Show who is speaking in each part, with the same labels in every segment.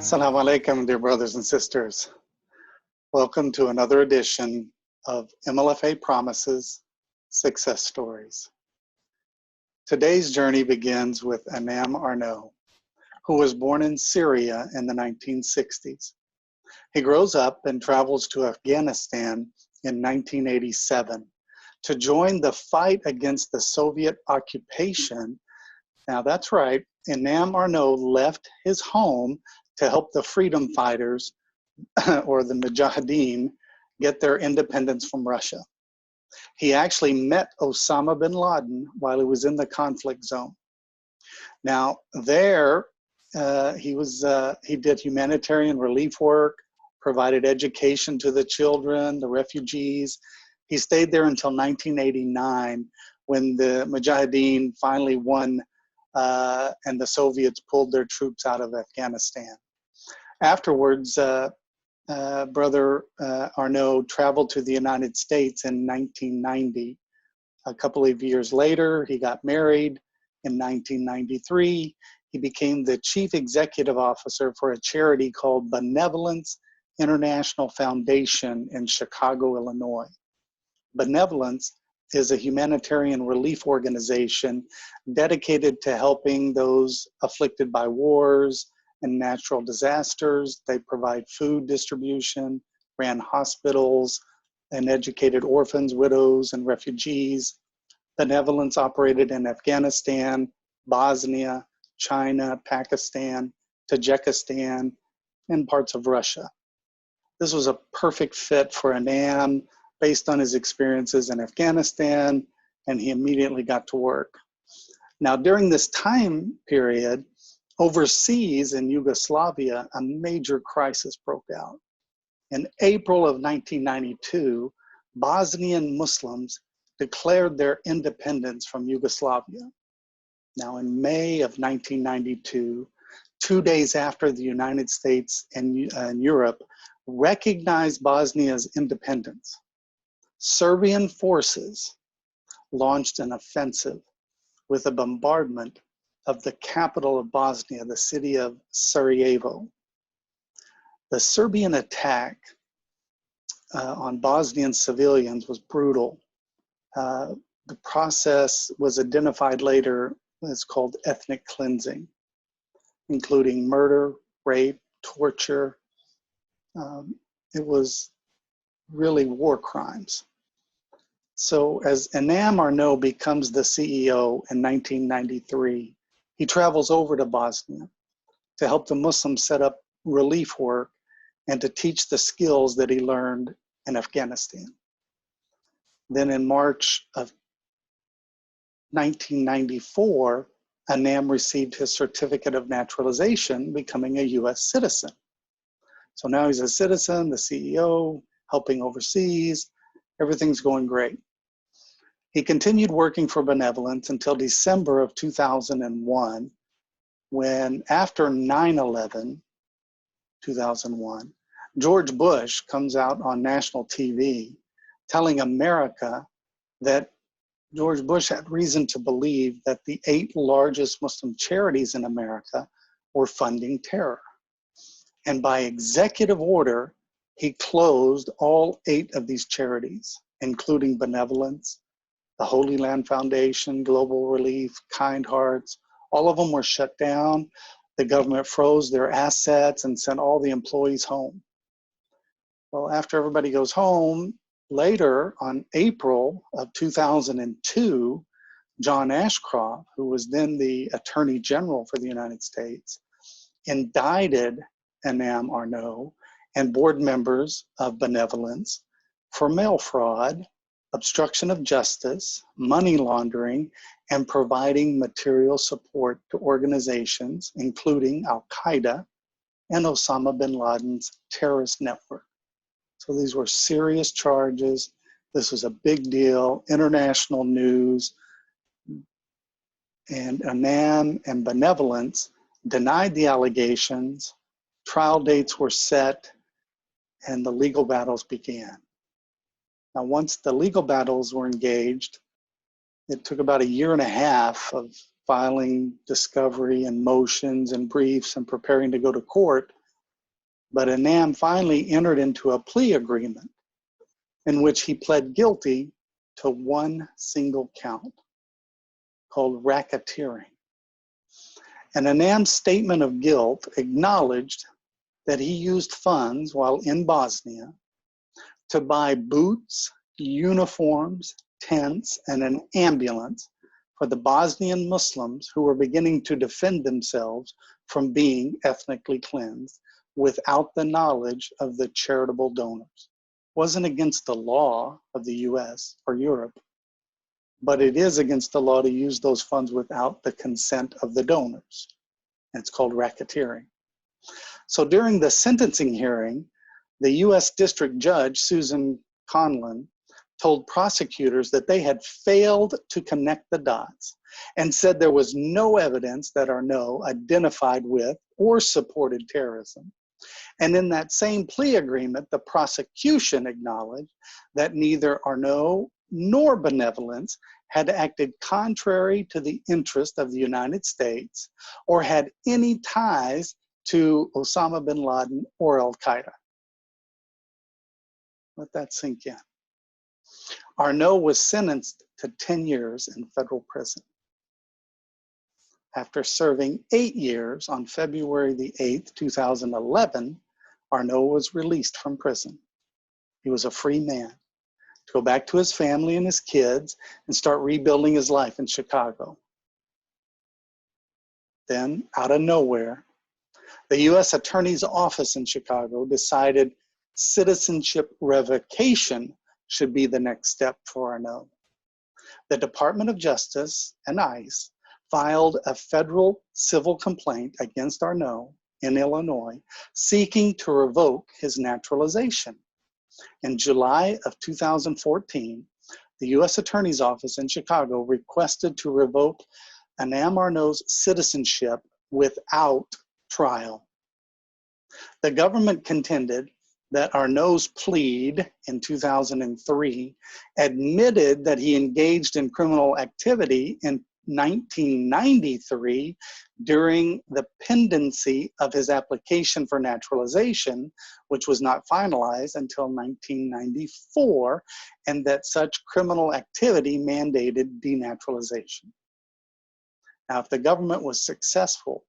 Speaker 1: Assalamu alaikum, dear brothers and sisters. Welcome to another edition of MLFA Promises, Success Stories. Today's journey begins with Enaam Arnaout, who was born in Syria in the 1960s. He grows up and travels to Afghanistan in 1987 to join the fight against the Soviet occupation. Now that's right, Enaam Arnaout left his home to help the freedom fighters, or the Mujahideen, get their independence from Russia. He actually met Osama bin Laden while he was in the conflict zone. Now there, he did humanitarian relief work, provided education to the children, the refugees. He stayed there until 1989 when the Mujahideen finally won and the Soviets pulled their troops out of Afghanistan. Afterwards, Brother Arnaout traveled to the United States in 1990. A couple of years later, he got married. In 1993, he became the chief executive officer for a charity called Benevolence International Foundation in Chicago, Illinois. Benevolence is a humanitarian relief organization dedicated to helping those afflicted by wars and natural disasters. They provide food distribution, ran hospitals, and educated orphans, widows, and refugees. Benevolence operated in Afghanistan, Bosnia, China, Pakistan, Tajikistan, and parts of Russia. This was a perfect fit for Enaam based on his experiences in Afghanistan, and he immediately got to work. Now, during this time period, overseas in Yugoslavia, a major crisis broke out. In April of 1992, Bosnian Muslims declared their independence from Yugoslavia. Now, in May of 1992, 2 days after the United States and Europe recognized Bosnia's independence, Serbian forces launched an offensive with a bombardment of the capital of Bosnia, the city of Sarajevo. The Serbian attack on Bosnian civilians was brutal. The process was identified later as called ethnic cleansing, including murder, rape, torture. It was really war crimes. So as Enaam Arnaout becomes the CEO in 1993, he travels over to Bosnia to help the Muslims set up relief work and to teach the skills that he learned in Afghanistan. Then in March of 1994, Enaam received his certificate of naturalization, becoming a US citizen. So now he's a citizen, the CEO, helping overseas, everything's going great. He continued working for Benevolence until December of 2001, when after 9/11, 2001, George Bush comes out on national TV telling America that George Bush had reason to believe that the 8 largest Muslim charities in America were funding terror. And by executive order, he closed all 8 of these charities, including Benevolence, the Holy Land Foundation, Global Relief, Kind Hearts. All of them were shut down. The government froze their assets and sent all the employees home. Well, after everybody goes home, later on April of 2002, John Ashcroft, who was then the Attorney General for the United States, indicted Enaam Arnaout and board members of Benevolence for mail fraud, obstruction of justice, money laundering, and providing material support to organizations, including Al-Qaeda and Osama bin Laden's terrorist network. So these were serious charges. This was a big deal, international news. And Enaam and Benevolence denied the allegations, trial dates were set, and the legal battles began. Now, once the legal battles were engaged, it took about 1.5 years of filing discovery and motions and briefs and preparing to go to court But Enaam finally entered into a plea agreement in which he pled guilty to one single count called racketeering. And Enaam's statement of guilt acknowledged that he used funds while in Bosnia to buy boots, uniforms, tents, and an ambulance for the Bosnian Muslims who were beginning to defend themselves from being ethnically cleansed without the knowledge of the charitable donors. It wasn't against the law of the US or Europe, but it is against the law to use those funds without the consent of the donors. And it's called racketeering. So during the sentencing hearing, the US District Judge, Susan Conlon, told prosecutors that they had failed to connect the dots and said there was no evidence that Arnaout identified with or supported terrorism. And in that same plea agreement, the prosecution acknowledged that neither Arnaout nor benevolence had acted contrary to the interest of the United States or had any ties to Osama bin Laden or Al-Qaeda. Let that sink in. Arnaout was sentenced to 10 years in federal prison. After serving 8 years on February the 8th, 2011, Arnaout was released from prison. He was a free man to go back to his family and his kids and start rebuilding his life in Chicago. Then, out of nowhere, the U.S. Attorney's Office in Chicago decided citizenship revocation should be the next step for Arnaout. The Department of Justice and ICE filed a federal civil complaint against Arnaout in Illinois, seeking to revoke his naturalization. In July of 2014, the U.S. Attorney's Office in Chicago requested to revoke Enaam Arnaout's citizenship without trial. The government contended that Arnaout's plea in 2003 admitted that he engaged in criminal activity in 1993 during the pendency of his application for naturalization, which was not finalized until 1994, and that such criminal activity mandated denaturalization. Now, if the government was successful,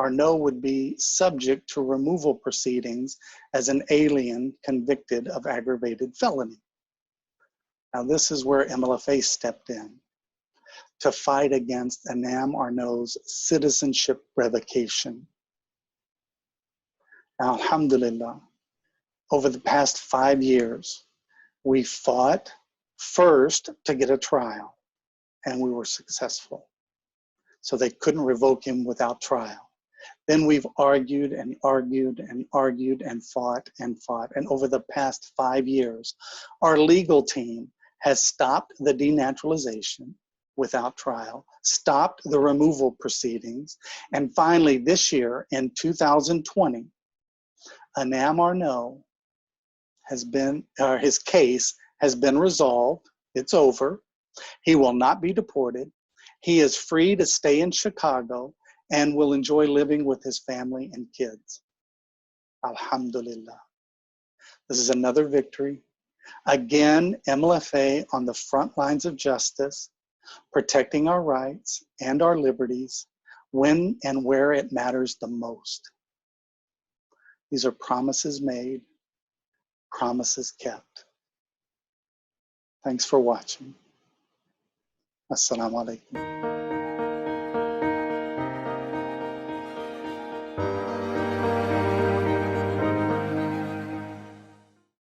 Speaker 1: Arnaout would be subject to removal proceedings as an alien convicted of aggravated felony. Now, this is where MLFA stepped in to fight against Enaam Arnaout's citizenship revocation. Now, alhamdulillah, over the past 5 years, we fought first to get a trial, and we were successful. So they couldn't revoke him without trial. Then we've argued and argued and argued and fought and fought. And over the past 5 years, our legal team has stopped the denaturalization without trial, stopped the removal proceedings, and finally this year in 2020, Enaam Arnaout has been, his case has been resolved. It's over. He will not be deported. He is free to stay in Chicago and will enjoy living with his family and kids. Alhamdulillah. This is another victory. Again, MLFA on the front lines of justice, protecting our rights and our liberties when and where it matters the most. These are promises made, promises kept. Thanks for watching. Assalamu alaikum.